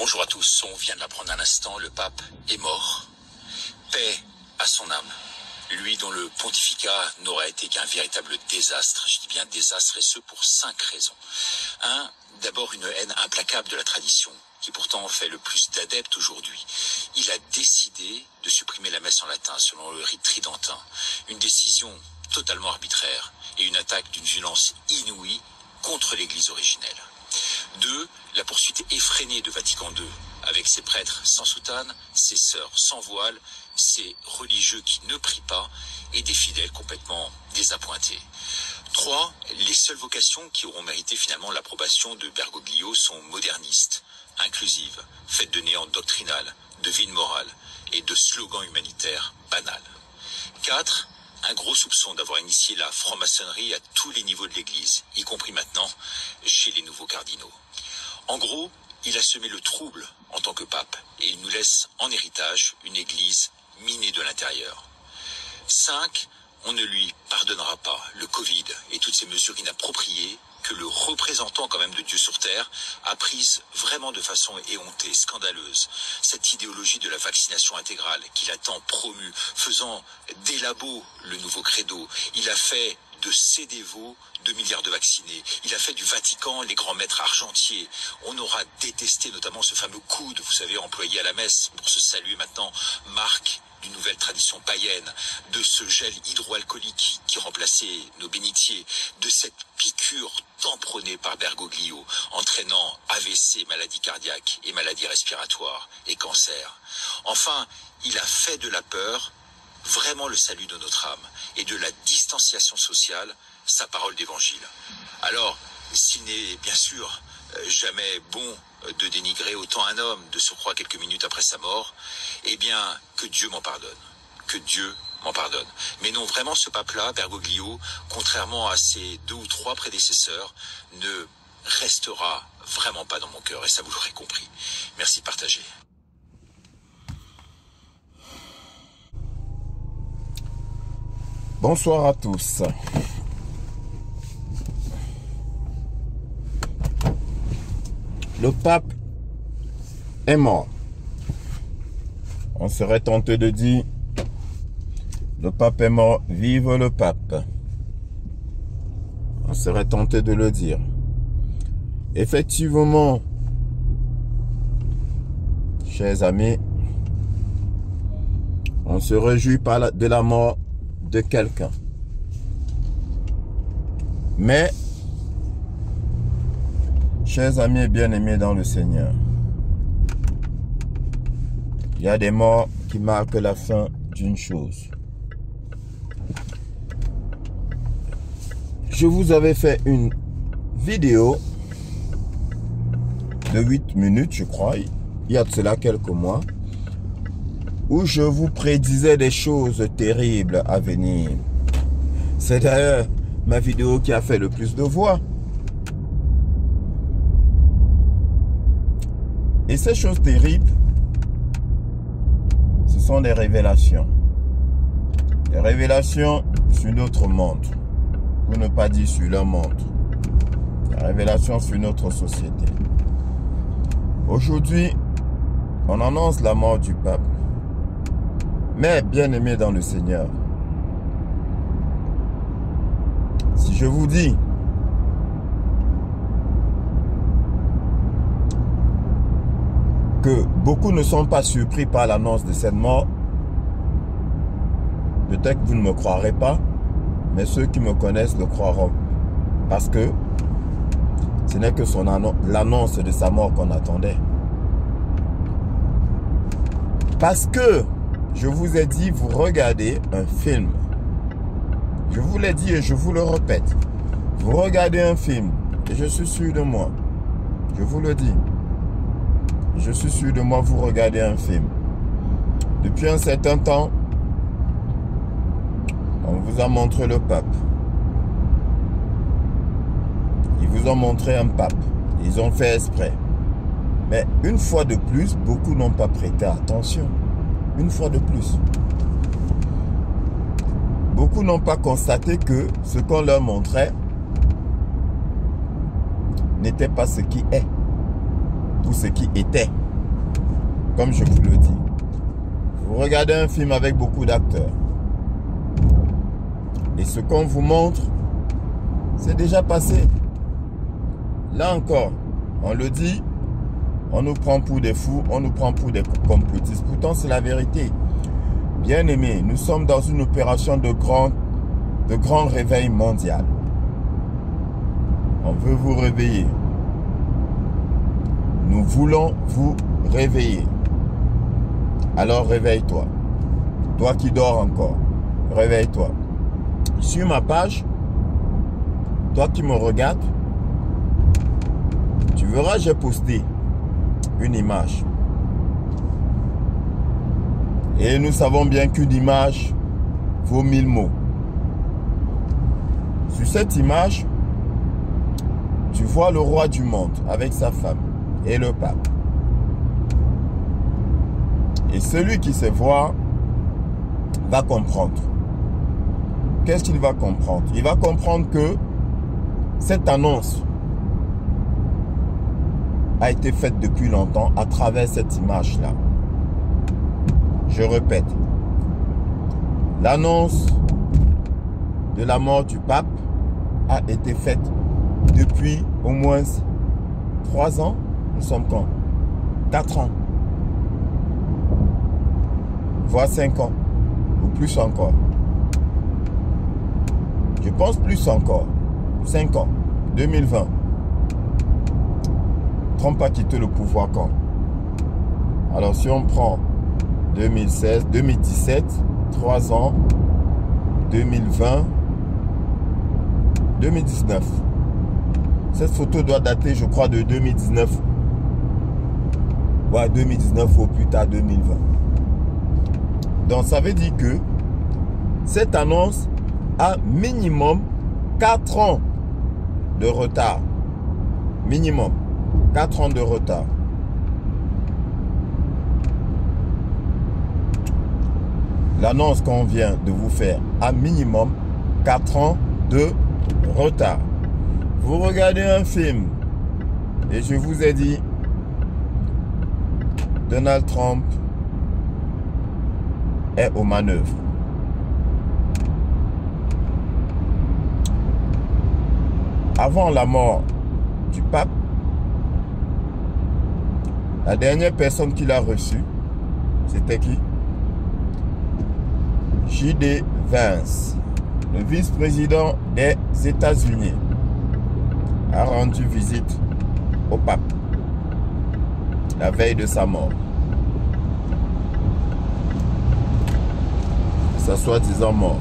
Bonjour à tous, on vient de l'apprendre à l'instant, le pape est mort. Paix à son âme. Lui dont le pontificat n'aura été qu'un véritable désastre, je dis bien désastre, et ce pour 5 raisons. 1. D'abord une haine implacable de la tradition, qui pourtant fait le plus d'adeptes aujourd'hui. Il a décidé de supprimer la messe en latin selon le rite tridentin. Une décision totalement arbitraire et une attaque d'une violence inouïe contre l'Église originelle. 2. La poursuite effrénée de Vatican II, avec ses prêtres sans soutane, ses sœurs sans voile, ses religieux qui ne prient pas et des fidèles complètement désappointés. 3. Les seules vocations qui auront mérité finalement l'approbation de Bergoglio sont modernistes, inclusives, faites de néant doctrinal, de vide moral et de slogans humanitaires banals. 4. Un gros soupçon d'avoir initié la franc-maçonnerie à tous les niveaux de l'Église, y compris maintenant chez les nouveaux cardinaux. En gros, il a semé le trouble en tant que pape et il nous laisse en héritage une Église minée de l'intérieur. 5. On ne lui pardonnera pas le Covid et toutes ces mesures inappropriées que le représentant quand même de Dieu sur terre a prises vraiment de façon éhontée, scandaleuse. Cette idéologie de la vaccination intégrale qu'il a tant promue, faisant des labos le nouveau credo. Il a fait de ses dévots 2 milliards de vaccinés. Il a fait du Vatican les grands maîtres argentiers. On aura détesté notamment ce fameux coude, vous savez, employé à la messe pour se saluer maintenant, marque d'une nouvelle tradition païenne, de ce gel hydroalcoolique qui remplaçait nos bénitiers, de cette piqûre tant prônée par Bergoglio, entraînant AVC, maladies cardiaques et maladies respiratoires et cancer. Enfin, il a fait de la peur vraiment le salut de notre âme et de la distanciation sociale, sa parole d'évangile. Alors, s'il n'est bien sûr jamais bon de dénigrer autant un homme, de surcroît quelques minutes après sa mort, eh bien, que Dieu m'en pardonne. Que Dieu m'en pardonne. Mais non, vraiment, ce pape-là, Bergoglio, contrairement à ses 2 ou 3 prédécesseurs, ne restera vraiment pas dans mon cœur, et ça vous l'aurez compris. Merci de partager. Bonsoir à tous. Le pape est mort. On serait tenté de dire, le pape est mort, vive le pape. On serait tenté de le dire. Effectivement, chers amis, on se réjouit pas de la mort de quelqu'un. Mais, chers amis et bien-aimés dans le Seigneur, il y a des morts qui marquent la fin d'une chose. Je vous avais fait une vidéo de 8 minutes, je crois, il y a de cela quelques mois, où je vous prédisais des choses terribles à venir. C'est d'ailleurs ma vidéo qui a fait le plus de vues. Et ces choses terribles, ce sont des révélations. Des révélations sur notre monde, pour ne pas dire sur leur monde. Des révélations sur notre société. Aujourd'hui, on annonce la mort du pape. Mais bien aimé dans le Seigneur, si je vous dis que beaucoup ne sont pas surpris par l'annonce de cette mort, peut-être que vous ne me croirez pas, mais ceux qui me connaissent le croiront. Parce que ce n'est que l'annonce de sa mort qu'on attendait. Parce que je vous ai dit, vous regardez un film. Je vous l'ai dit et je vous le répète. Vous regardez un film et je suis sûr de moi. Je vous le dis. Je suis sûr de moi, vous regardez un film. Depuis un certain temps, on vous a montré le pape. Ils vous ont montré un pape. Ils ont fait exprès. Mais une fois de plus, beaucoup n'ont pas prêté attention. Une fois de plus. Beaucoup n'ont pas constaté que ce qu'on leur montrait n'était pas ce qui est. Ou ce qui était. comme je vous le dis. Vous regardez un film avec beaucoup d'acteurs. Et ce qu'on vous montre, c'est déjà passé. Là encore, on le dit, on nous prend pour des fous, on nous prend pour des complotistes. Pourtant, c'est la vérité. Bien aimés, nous sommes dans une opération de grand réveil mondial. On veut vous réveiller. Nous voulons vous réveiller. Alors réveille-toi. Toi qui dors encore, réveille-toi. Sur ma page, toi qui me regardes, tu verras, j'ai posté une image. Et nous savons bien qu'une image vaut 1000 mots. Sur cette image, tu vois le roi du monde avec sa femme et le pape. Et celui qui sait voir va comprendre. Qu'est-ce qu'il va comprendre? Il va comprendre que cette annonce a été faite depuis longtemps à travers cette image-là. Je répète, l'annonce de la mort du pape a été faite depuis au moins 3 ans. Nous sommes quand? 4 ans. Voire 5 ans. Ou plus encore. Je pense plus encore. 5 ans. 2020. Trump a quitté le pouvoir quand? Alors si on prend 2016, 2017, 3 ans, 2020, 2019. Cette photo doit dater, je crois, de 2019. Ouais, 2019 ou plus tard 2020. Donc ça veut dire que cette annonce a minimum 4 ans de retard. Minimum 4 ans de retard. L'annonce qu'on vient de vous faire a minimum 4 ans de retard. Vous regardez un film et je vous ai dit Donald Trump est aux manœuvres. Avant la mort du pape, la dernière personne qu'il a reçue, c'était qui? J.D. Vance, le vice-président des États-Unis, a rendu visite au pape la veille de sa mort. Sa soi-disant mort.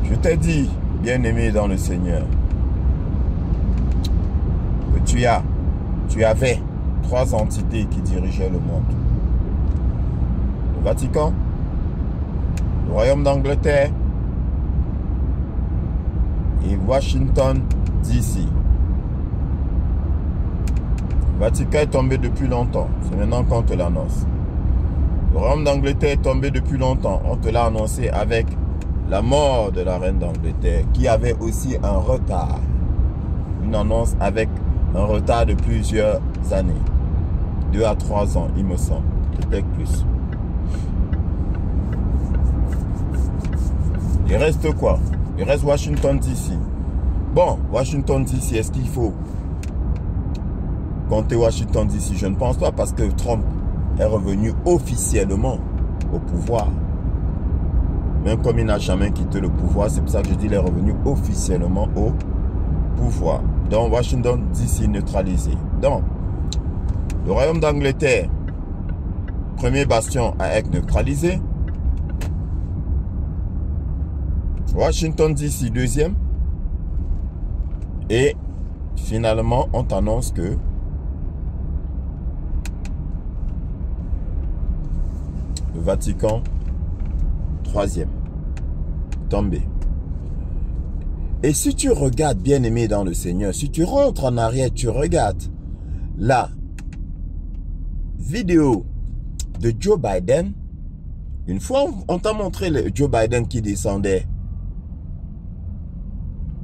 Je t'ai dit, bien-aimé dans le Seigneur, que tu avais 3 entités qui dirigeaient le monde. Le Vatican, le Royaume d'Angleterre et Washington, D.C. Le Vatican est tombé depuis longtemps. C'est maintenant qu'on te l'annonce. Le Royaume d'Angleterre est tombé depuis longtemps. On te l'a annoncé avec la mort de la reine d'Angleterre, qui avait aussi un retard. Une annonce avec un retard de plusieurs années. 2 à 3 ans, il me semble. Peut-être plus. Il reste quoi? Il reste Washington D.C. Bon, Washington D.C., est-ce qu'il faut compter Washington D.C.? Je ne pense pas, parce que Trump est revenu officiellement au pouvoir. Même comme il n'a jamais quitté le pouvoir, c'est pour ça que je dis qu'il est revenu officiellement au pouvoir. Donc Washington D.C. neutralisé. Donc, le Royaume d'Angleterre, premier bastion à être neutralisé. Washington D.C. deuxième. Et finalement, on t'annonce que le Vatican, troisième, tombé. Et si tu regardes, bien aimé dans le Seigneur, si tu rentres en arrière, tu regardes la vidéo de Joe Biden. Une fois, on t'a montré le Joe Biden qui descendait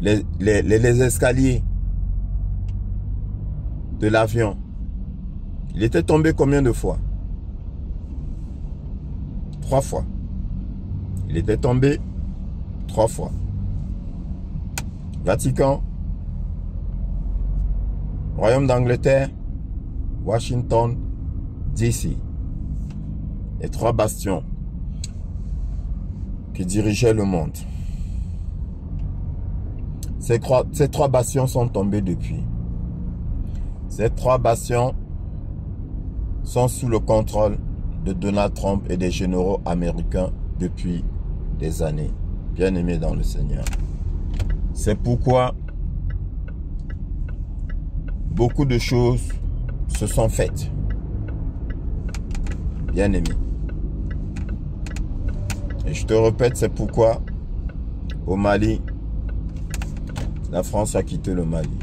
les escaliers de l'avion Il était tombé combien de fois? 3 fois. Il était tombé 3 fois. Vatican, Royaume d'Angleterre, Washington, D.C. Les 3 bastions qui dirigeaient le monde. Ces 3 bastions sont tombés depuis. Ces 3 bastions sont sous le contrôle de Donald Trump et des généraux américains depuis des années. Bien-aimés dans le Seigneur. C'est pourquoi beaucoup de choses se sont faites. Bien-aimés. Et je te répète, c'est pourquoi au Mali, la France a quitté le Mali.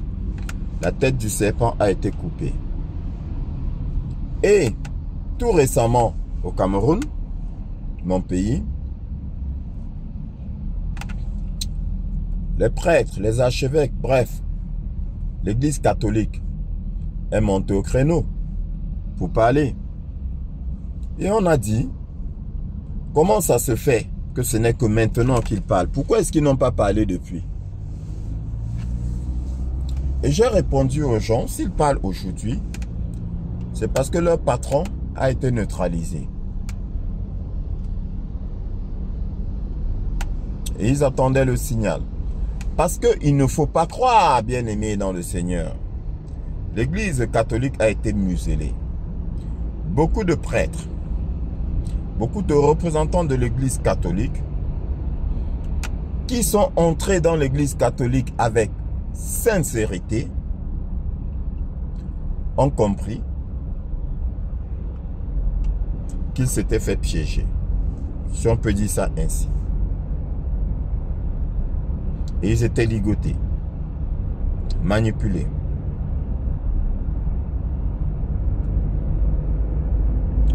La tête du serpent a été coupée. Et tout récemment, au Cameroun, mon pays, les prêtres, les archevêques, bref, l'église catholique est montée au créneau pour parler. Et on a dit, comment ça se fait que ce n'est que maintenant qu'ils parlent? Pourquoi est-ce qu'ils n'ont pas parlé depuis? Et j'ai répondu aux gens, s'ils parlent aujourd'hui, c'est parce que leur patron a été neutralisé. Et ils attendaient le signal. Parce qu'il ne faut pas croire, bien-aimés dans le Seigneur. L'église catholique a été muselée. Beaucoup de prêtres, beaucoup de représentants de l'église catholique qui sont entrés dans l'église catholique avec sincérité ont compris qu'ils s'étaient fait piéger. Si on peut dire ça ainsi. Et ils étaient ligotés, manipulés.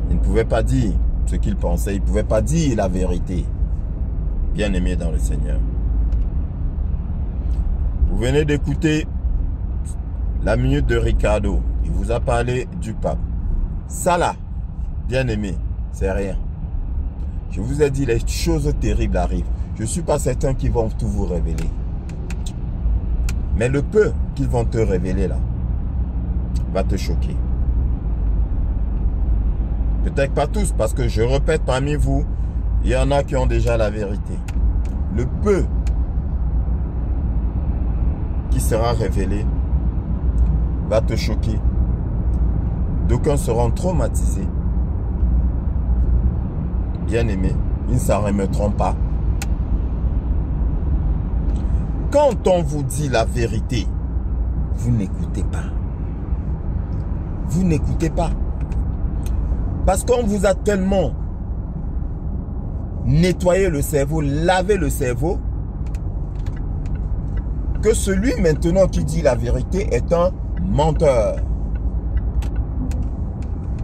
Ils ne pouvaient pas dire ce qu'ils pensaient, ils ne pouvaient pas dire la vérité. Bien-aimés dans le Seigneur. Vous venez d'écouter la minute de Ricardo. Il vous a parlé du pape. Ça là, bien-aimé, c'est rien. Je vous ai dit, les choses terribles arrivent. Je ne suis pas certain qu'ils vont tout vous révéler. Mais le peu qu'ils vont te révéler là, va te choquer. Peut-être pas tous, parce que je répète, parmi vous, il y en a qui ont déjà la vérité. Le peu qui sera révélé va te choquer. D'aucuns seront traumatisés. Bien-aimés, ils ne s'en remettront pas. Quand on vous dit la vérité, vous n'écoutez pas. Vous n'écoutez pas. Parce qu'on vous a tellement nettoyé le cerveau, lavé le cerveau, que celui maintenant qui dit la vérité est un menteur.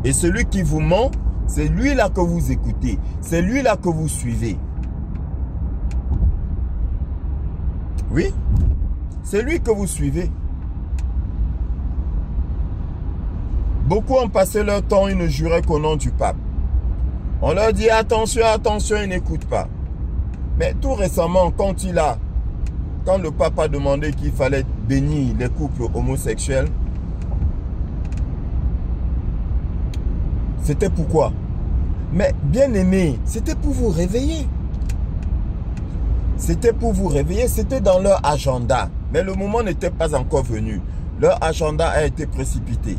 Et celui qui vous ment, c'est lui-là que vous écoutez. C'est lui-là que vous suivez. Oui, c'est lui que vous suivez. Beaucoup ont passé leur temps, ils ne juraient qu'au nom du pape. On leur dit attention, attention, ils n'écoutent pas. Mais tout récemment, quand le pape a demandé qu'il fallait bénir les couples homosexuels, c'était pourquoi? Mais bien aimé, c'était pour vous réveiller. C'était pour vous réveiller, c'était dans leur agenda. Mais le moment n'était pas encore venu. Leur agenda a été précipité.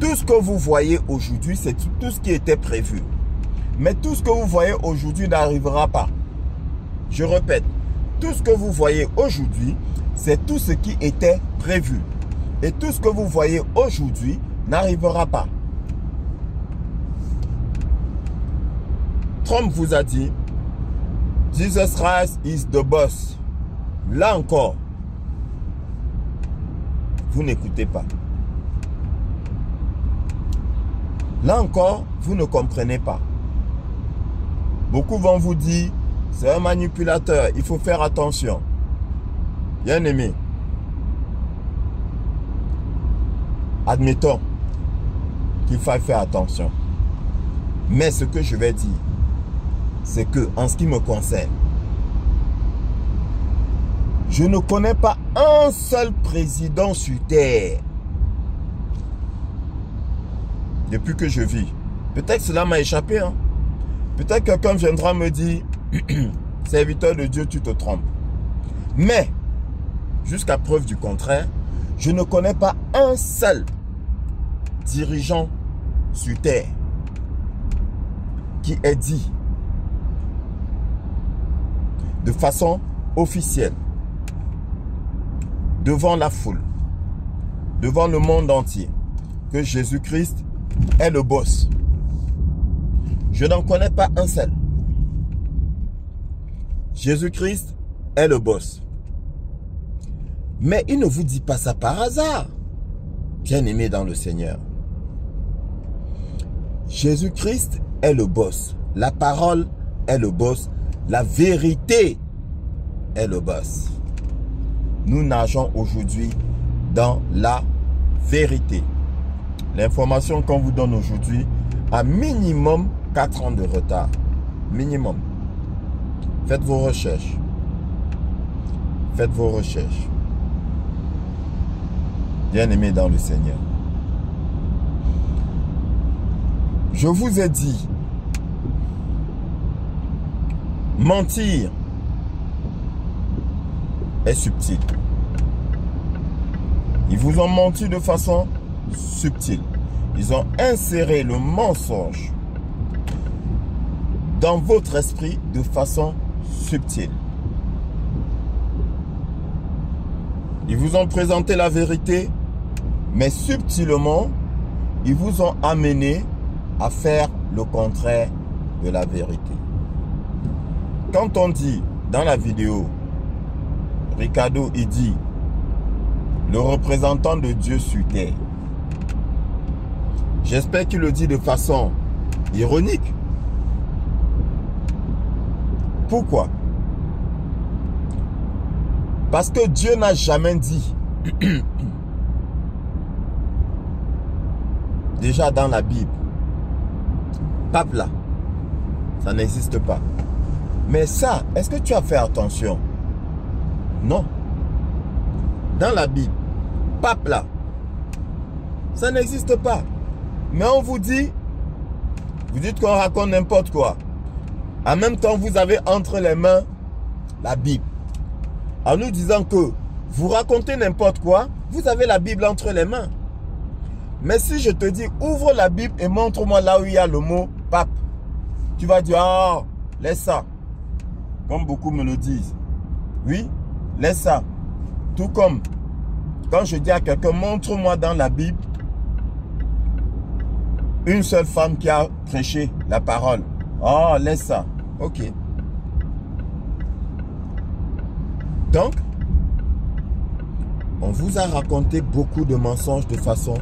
Tout ce que vous voyez aujourd'hui, c'est tout ce qui était prévu. Mais tout ce que vous voyez aujourd'hui n'arrivera pas. Je répète, tout ce que vous voyez aujourd'hui, c'est tout ce qui était prévu. Et tout ce que vous voyez aujourd'hui n'arrivera pas. Trump vous a dit, Jesus Christ is the boss. Là encore, vous n'écoutez pas. Là encore, vous ne comprenez pas. Beaucoup vont vous dire, c'est un manipulateur, il faut faire attention. Bien aimé, Admettons qu'il faille faire attention. Mais ce que je vais dire, c'est que, en ce qui me concerne, je ne connais pas un seul président sur terre depuis que je vis. Peut-être cela m'a échappé. Hein? Peut-être que quelqu'un viendra me dire, serviteur de Dieu, tu te trompes. Mais, jusqu'à preuve du contraire, je ne connais pas un seul dirigeant sur terre qui ait dit de façon officielle, devant la foule, devant le monde entier, que Jésus-Christ est le boss. Je n'en connais pas un seul. Jésus-Christ est le boss. Mais il ne vous dit pas ça par hasard, bien-aimé dans le Seigneur. Jésus-Christ est le boss. La parole est le boss. La vérité est le boss. Nous nageons aujourd'hui dans la vérité. L'information qu'on vous donne aujourd'hui a minimum 4 ans de retard. Minimum. Faites vos recherches. Faites vos recherches. Bien-aimés dans le Seigneur. Je vous ai dit, mentir est subtil. Ils vous ont menti de façon subtile. Ils ont inséré le mensonge dans votre esprit de façon subtile. Ils vous ont présenté la vérité, mais subtilement, ils vous ont amené à faire le contraire de la vérité. Quand on dit dans la vidéo, Ricardo, il dit, le représentant de Dieu sur terre. J'espère qu'il le dit de façon ironique. Pourquoi? Parce que Dieu n'a jamais dit, déjà dans la Bible, pape là, ça n'existe pas. Mais ça, est-ce que tu as fait attention? Non. Dans la Bible, pape là, ça n'existe pas. Mais on vous dit, vous dites qu'on raconte n'importe quoi. En même temps, vous avez entre les mains la Bible. En nous disant que vous racontez n'importe quoi, vous avez la Bible entre les mains. Mais si je te dis, ouvre la Bible et montre-moi là où il y a le mot pape, tu vas dire, ah, laisse ça. Comme beaucoup me le disent. Oui, laisse ça. Tout comme quand je dis à quelqu'un, montre-moi dans la Bible une seule femme qui a prêché la parole. Oh, laisse ça. Ok. Donc, on vous a raconté beaucoup de mensonges de façon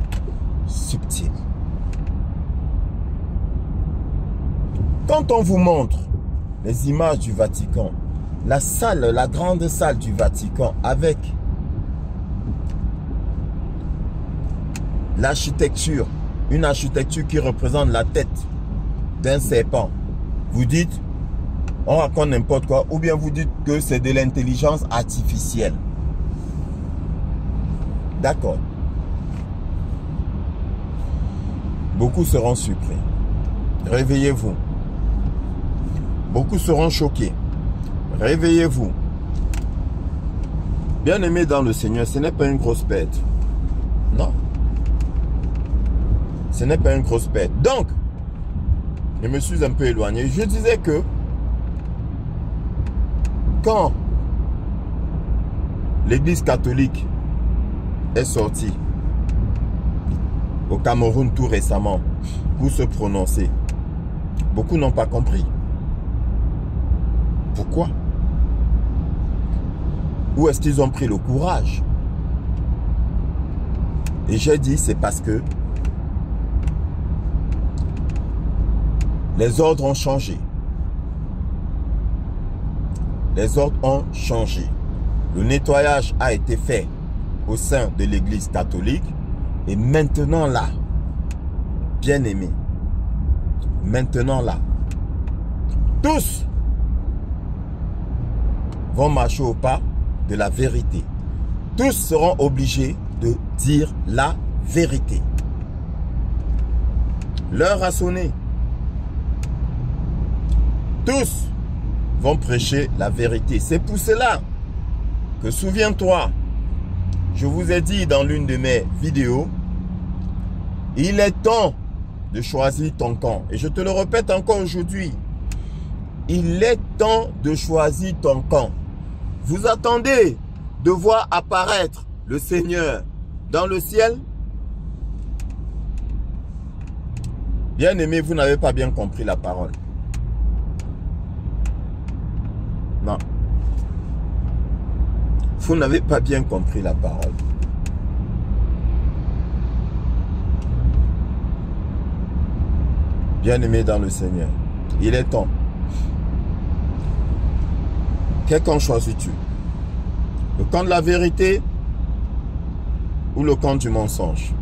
subtile. Quand on vous montre les images du Vatican, la salle, la grande salle du Vatican avec l'architecture, une architecture qui représente la tête d'un serpent, vous dites, on raconte n'importe quoi, ou bien vous dites que c'est de l'intelligence artificielle. D'accord. Beaucoup seront surpris. Réveillez-vous. Beaucoup seront choqués. Réveillez-vous. Bien-aimé dans le Seigneur, ce n'est pas une grosse bête. Non. Ce n'est pas une grosse bête. Donc, je me suis un peu éloigné. Je disais que quand l'Église catholique est sortie au Cameroun tout récemment pour se prononcer, beaucoup n'ont pas compris. Pourquoi? Où est-ce qu'ils ont pris le courage? Et j'ai dit, c'est parce que les ordres ont changé. Les ordres ont changé. Le nettoyage a été fait au sein de l'Église catholique Et maintenant là, bien aimé, maintenant là, tous vont marcher au pas de la vérité. Tous seront obligés de dire la vérité. L'heure a sonné. Tous vont prêcher la vérité. C'est pour cela que, souviens-toi, je vous ai dit dans l'une de mes vidéos, il est temps de choisir ton camp. Et je te le répète encore aujourd'hui, il est temps de choisir ton camp. Vous attendez de voir apparaître le Seigneur dans le ciel? Bien-aimé, vous n'avez pas bien compris la parole. Non. Vous n'avez pas bien compris la parole. Bien-aimé dans le Seigneur, il est temps. Quel camp choisis-tu? Le camp de la vérité ou le camp du mensonge?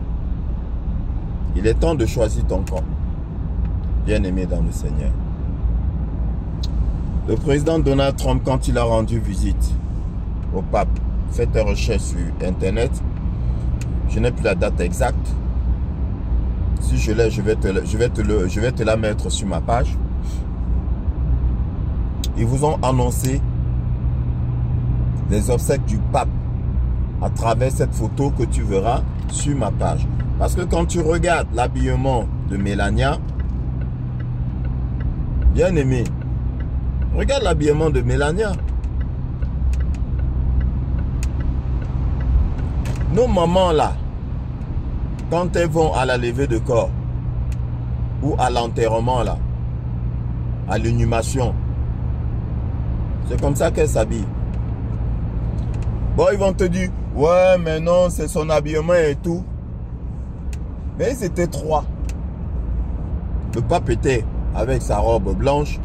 Il est temps de choisir ton camp. Bien-aimé dans le Seigneur. Le président Donald Trump, quand il a rendu visite au pape, faites tes recherches sur Internet. Je n'ai plus la date exacte. Si je l'ai, je vais te la mettre sur ma page. Ils vous ont annoncé les obsèques du pape à travers cette photo que tu verras sur ma page. Parce que quand tu regardes l'habillement de Melania, bien aimé, regarde l'habillement de Melania. Nos mamans là, quand elles vont à la levée de corps ou à l'enterrement là, à l'inhumation, c'est comme ça qu'elles s'habillent. Bon, ils vont te dire, ouais, mais non, c'est son habillement et tout. Mais ils étaient trois. Le pape était avec sa robe blanche.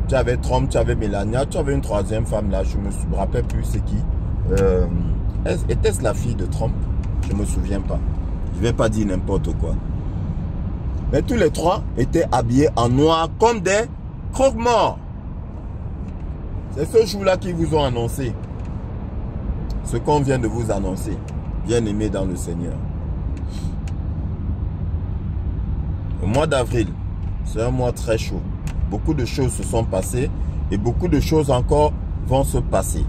Tu avais Trump, tu avais Melania, tu avais une troisième femme là, je me rappelle plus c'est qui. Était-ce la fille de Trump? Je ne me souviens pas. Je ne vais pas dire n'importe quoi. Mais tous les trois étaient habillés en noir comme des croque-morts. C'est ce jour-là qu'ils vous ont annoncé. Ce qu'on vient de vous annoncer. Bien-aimés dans le Seigneur. Au mois d'avril, c'est un mois très chaud. Beaucoup de choses se sont passées et beaucoup de choses encore vont se passer.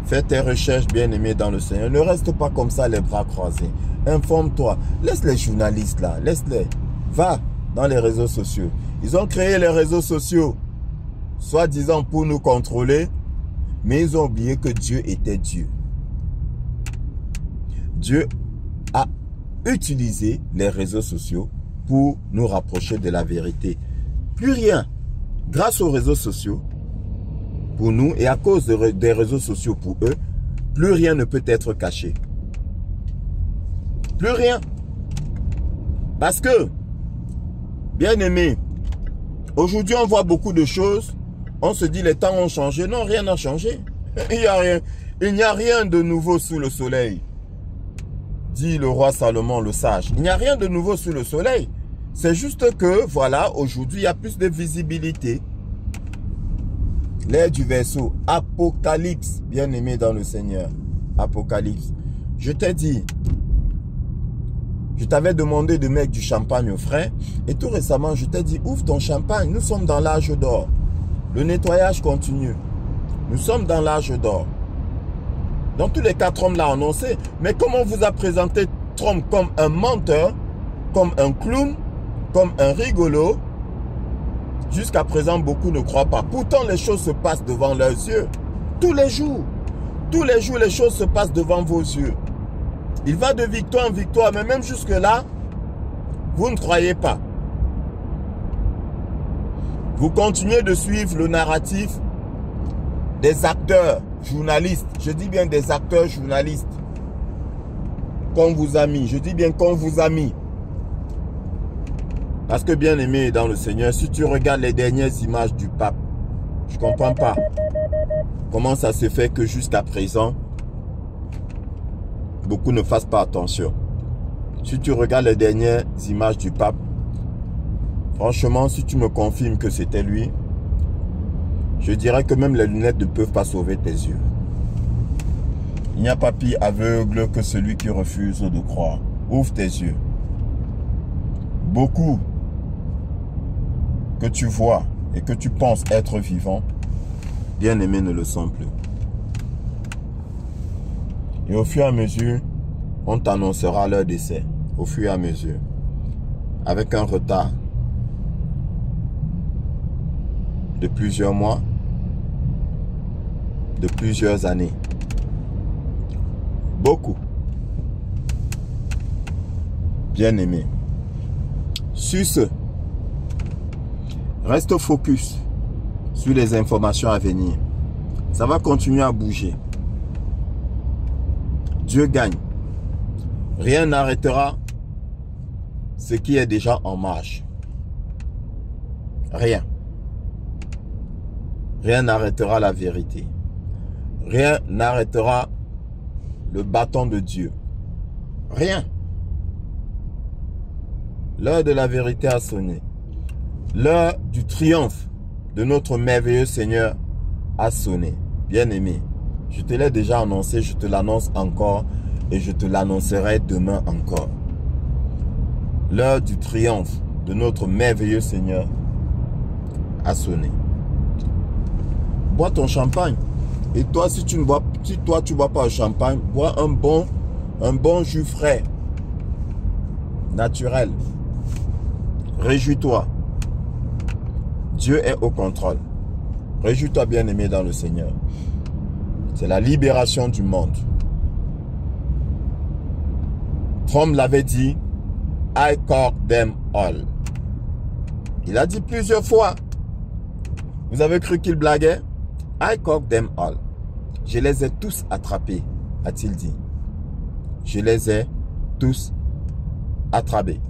Fais tes recherches, bien-aimés dans le Seigneur. Ne reste pas comme ça les bras croisés. Informe-toi. Laisse les journalistes là. Laisse-les. Va dans les réseaux sociaux. Ils ont créé les réseaux sociaux, soi-disant pour nous contrôler, mais ils ont oublié que Dieu était Dieu. Dieu a utilisé les réseaux sociaux pour nous rapprocher de la vérité. Plus rien. Grâce aux réseaux sociaux, pour nous, et à cause des réseaux sociaux pour eux, plus rien ne peut être caché. Plus rien. Parce que, bien aimé, aujourd'hui on voit beaucoup de choses, on se dit les temps ont changé. Non, rien n'a changé. Il n'y a rien de nouveau sous le soleil. Dit le roi Salomon le sage. Il n'y a rien de nouveau sous le soleil. C'est juste que, voilà, aujourd'hui, il y a plus de visibilité. L'ère du verseau, Apocalypse, bien-aimé dans le Seigneur. Apocalypse. Je t'ai dit, je t'avais demandé de mettre du champagne au frais. Et tout récemment, je t'ai dit, ouvre ton champagne. Nous sommes dans l'âge d'or. Le nettoyage continue. Nous sommes dans l'âge d'or. Dans tous les cas, Trump l'a annoncé. Mais comment on vous a présenté Trump comme un menteur, comme un clown, comme un rigolo? Jusqu'à présent, beaucoup ne croient pas. Pourtant, les choses se passent devant leurs yeux. Tous les jours, les choses se passent devant vos yeux. Il va de victoire en victoire, mais même jusque-là, vous ne croyez pas. Vous continuez de suivre le narratif des acteurs journalistes. Je dis bien des acteurs journalistes. Qu'on vous a mis. Je dis bien qu'on vous a mis. Parce que bien aimé dans le Seigneur, si tu regardes les dernières images du pape, je ne comprends pas comment ça se fait que jusqu'à présent, beaucoup ne fassent pas attention. Si tu regardes les dernières images du pape, franchement, si tu me confirmes que c'était lui, je dirais que même les lunettes ne peuvent pas sauver tes yeux. Il n'y a pas pire aveugle que celui qui refuse de croire. Ouvre tes yeux. Beaucoup que tu vois et que tu penses être vivants, bien-aimés, ne le sont plus. Et au fur et à mesure, on t'annoncera leur décès. Au fur et à mesure. Avec un retard de plusieurs mois, de plusieurs années. Beaucoup. Bien-aimés. Sur ce, reste focus sur les informations à venir. Ça va continuer à bouger. Dieu gagne. Rien n'arrêtera ce qui est déjà en marche. Rien. Rien n'arrêtera la vérité. Rien n'arrêtera le bâton de Dieu. Rien. L'heure de la vérité a sonné. L'heure du triomphe de notre merveilleux Seigneur a sonné. Bien-aimé, je te l'ai déjà annoncé, je te l'annonce encore et je te l'annoncerai demain encore. L'heure du triomphe de notre merveilleux Seigneur a sonné. Bois ton champagne. Et toi, si tu ne bois, si toi tu bois pas le champagne, bois un bon jus frais, naturel. Réjouis-toi. Dieu est au contrôle. Réjouis-toi, bien-aimé dans le Seigneur. C'est la libération du monde. Trump l'avait dit, I caught them all. Il a dit plusieurs fois. Vous avez cru qu'il blaguait? I caught them all. Je les ai tous attrapés, a-t-il dit. Je les ai tous attrapés.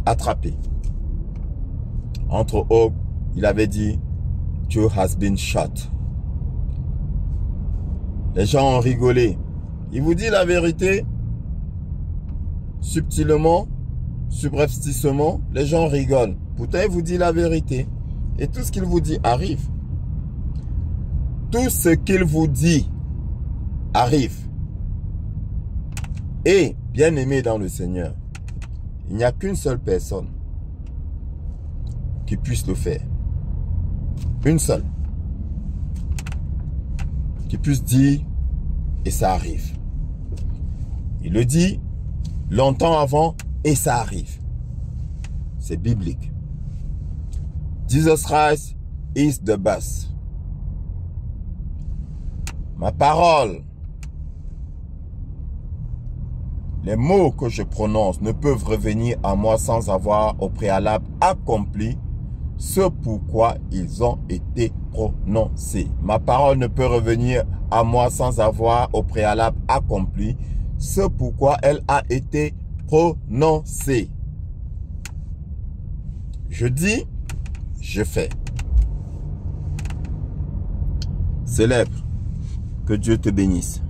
Entre autres, il avait dit, Joe has been shot. Les gens ont rigolé. Il vous dit la vérité, subtilement, subrepticement, les gens rigolent. Pourtant, il vous dit la vérité. Et tout ce qu'il vous dit arrive. Tout ce qu'il vous dit arrive. Et, bien-aimé dans le Seigneur, il n'y a qu'une seule personne qui puisse le faire. Une seule. Qui puisse dire, et ça arrive. Il le dit longtemps avant, et ça arrive. C'est biblique. Jesus Christ is the best. Ma parole, les mots que je prononce ne peuvent revenir à moi sans avoir au préalable accompli ce pourquoi ils ont été prononcés. Ma parole ne peut revenir à moi sans avoir au préalable accompli ce pourquoi elle a été prononcée. Je dis, je fais. Célèbre. Que Dieu te bénisse.